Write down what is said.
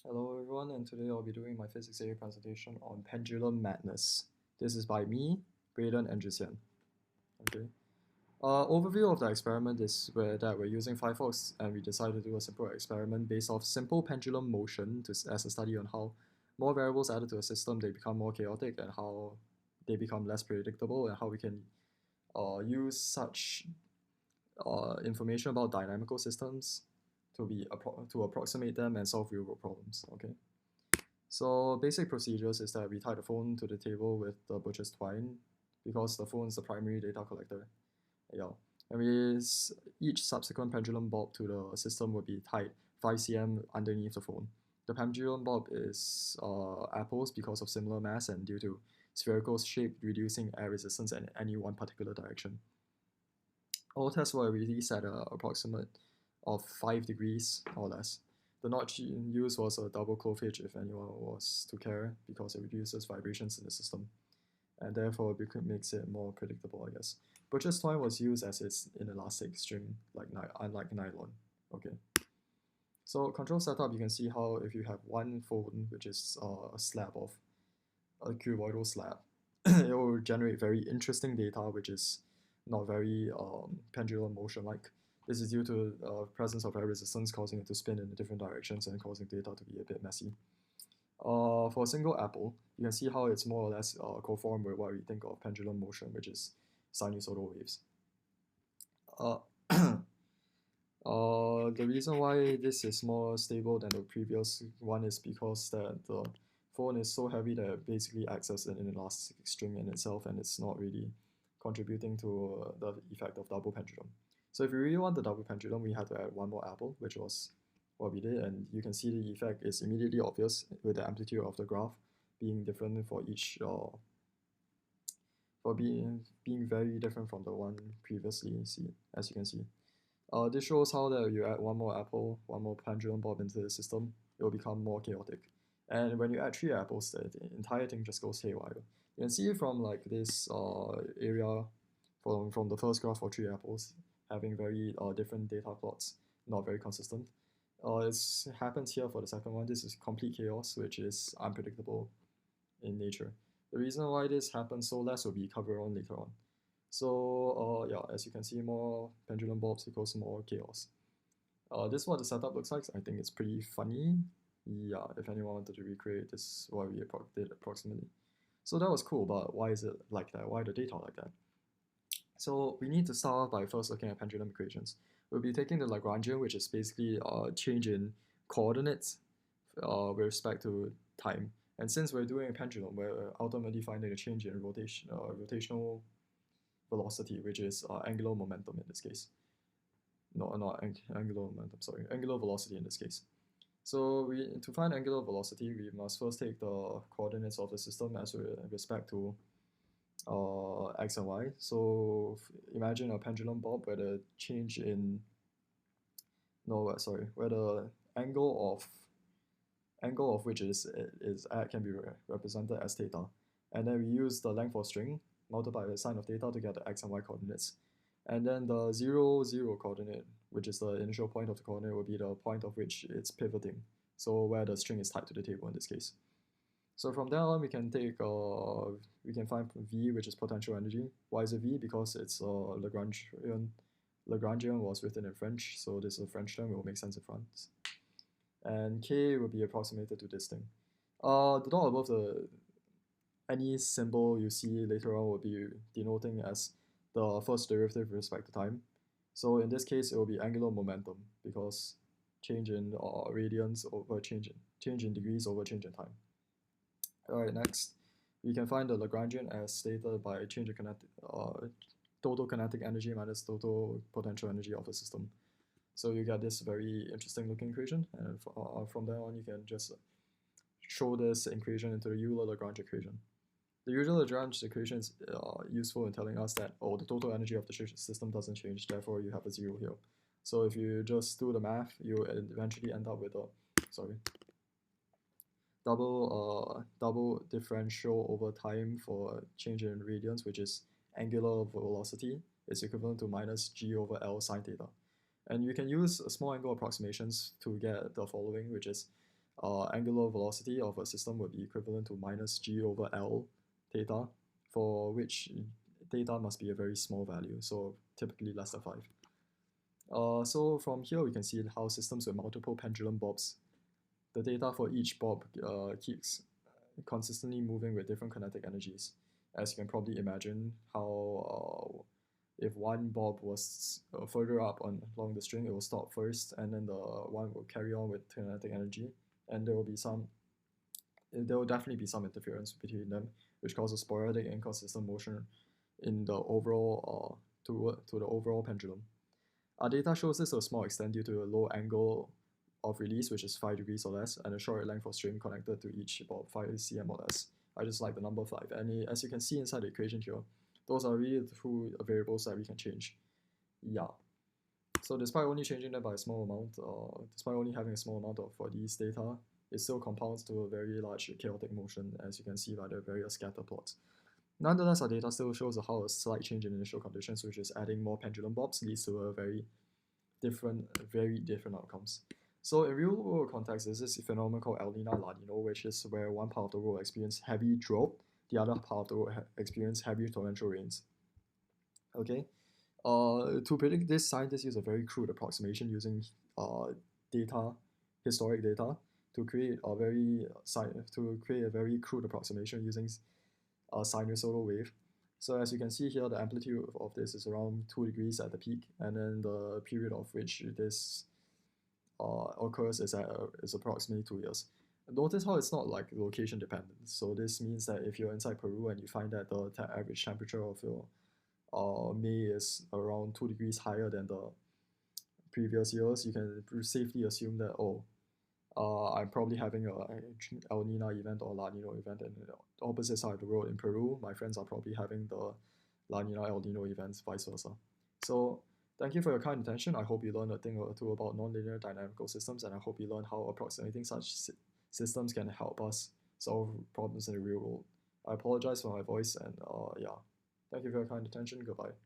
Hello everyone, and today I'll be doing my physics A presentation on pendulum madness. This is by me, Braden, and Jusian. Okay. Overview of the experiment is that we're using Firefox and we decided to do a simple experiment based off simple pendulum motion as a study on how more variables added to a system, they become more chaotic and how they become less predictable and how we can use such information about dynamical systems to approximate them and solve real-world problems. Okay. So basic procedures is that we tie the phone to the table with the butcher's twine because the phone is the primary data collector. Yeah. And each subsequent pendulum bob to the system will be tied 5 cm underneath the phone. The pendulum bob is apples because of similar mass and due to spherical shape reducing air resistance in any one particular direction. All tests were released at an approximate of 5 degrees or less. The notch used was a double clovage if anyone was to care because it reduces vibrations in the system and therefore it makes it more predictable, I guess. Butcher's twine was used as its inelastic string, unlike nylon. Okay. So control setup, you can see how if you have one phone, which is a slab of a cuboidal slab, it will generate very interesting data, which is not very pendulum motion like. This is due to presence of air resistance causing it to spin in different directions and causing data to be a bit messy. For a single apple, you can see how it's more or less conform with what we think of pendulum motion, which is sinusoidal waves. Uh, the reason why this is more stable than the previous one is because that the phone is so heavy that it basically acts as an inelastic string in itself and it's not really contributing to the effect of double pendulum. So if you really want the double pendulum, we had to add one more apple, which was what we did, and you can see the effect is immediately obvious with the amplitude of the graph being different for each, for being very different from the one previously, as you can see. This shows how that you add one more apple, one more pendulum bob into the system, it will become more chaotic. And when you add 3 apples, the entire thing just goes haywire. You can see from like this area from the first graph for 3 apples having very different data plots, not very consistent. It happens here for the second one. This is complete chaos, which is unpredictable in nature. The reason why this happens so less will be covered on later on. So yeah, as you can see, more pendulum bobs equals more chaos. This is what the setup looks like. I think it's pretty funny. Yeah, if anyone wanted to recreate this, is what we did approximately. So that was cool, but why is it like that? Why the data like that? So we need to start off by first looking at pendulum equations. We'll be taking the Lagrangian, which is basically a change in coordinates with respect to time. And since we're doing a pendulum, we're ultimately finding a change in rotational velocity, which is angular momentum in this case. No, not angular momentum, sorry, angular velocity in this case. So to find angular velocity, we must first take the coordinates of the system as with respect to x and y. So imagine a pendulum bob where the change in where the angle of which is can be represented as theta, and then we use the length of string multiplied by the sine of theta to get the x and y coordinates, and then the 0, 0 coordinate, which is the initial point of the coordinate, will be the point of which it's pivoting. So where the string is tied to the table in this case. So from there on, we can find V, which is potential energy. Why is it V? Because it's Lagrangian. Lagrangian was written in French, so this is a French term. It will make sense in France. And K will be approximated to this thing. The dot above any symbol you see later on will be denoting as the first derivative with respect to time. So in this case, it will be angular momentum because change in radians over change in degrees over change in time. Alright, next, we can find the Lagrangian as stated by change of total kinetic energy minus total potential energy of the system. So you get this very interesting looking equation, and from there on you can just throw this equation into the Euler-Lagrange equation. The Euler-Lagrange equation is useful in telling us that the total energy of the system doesn't change, therefore you have a 0 here. So if you just do the math, you eventually end up with a double differential over time for change in radians, which is angular velocity, is equivalent to minus g over L sine theta. And you can use small angle approximations to get the following, which is angular velocity of a system would be equivalent to minus g over L theta, for which theta must be a very small value, so typically less than 5. So from here we can see how systems with multiple pendulum bobs, the data for each bob keeps consistently moving with different kinetic energies. As you can probably imagine, how if one bob was further up along the string, it will stop first, and then the one will carry on with kinetic energy, and there will definitely be some interference between them, which causes sporadic inconsistent motion in the overall to the overall pendulum. Our data shows this to a small extent due to a low angle of release, which is 5 degrees or less, and a short length of string connected to each bob, 5 cm or less. I just like the number 5. And as you can see inside the equation here, those are really the two variables that we can change. Yeah. So despite only changing them by a small amount, despite only having a small amount of for these data, it still compounds to a very large chaotic motion, as you can see by the various scatter plots. Nonetheless, our data still shows how a slight change in initial conditions, which is adding more pendulum bobs, leads to a very different outcomes. So in real world context, there's this phenomenon called El Niño La Niña, which is where one part of the world experience heavy drought, the other part of the world experience heavy torrential rains. Okay, to predict this, scientists use a very crude approximation using historic data, to create a very crude approximation using a sinusoidal wave. So as you can see here, the amplitude of this is around 2 degrees at the peak, and then the period of which this occurs is approximately 2 years. Notice how it's not like location dependent. So this means that if you're inside Peru and you find that the average temperature of your May is around 2 degrees higher than the previous years, you can safely assume that, I'm probably having a El Nino event or La Nino event, and the opposite side of the world in Peru, my friends are probably having the La Nina El Nino events, vice versa. So thank you for your kind attention. I hope you learned a thing or two about nonlinear dynamical systems, and I hope you learned how approximating such systems can help us solve problems in the real world. I apologize for my voice, and yeah, thank you for your kind attention. Goodbye.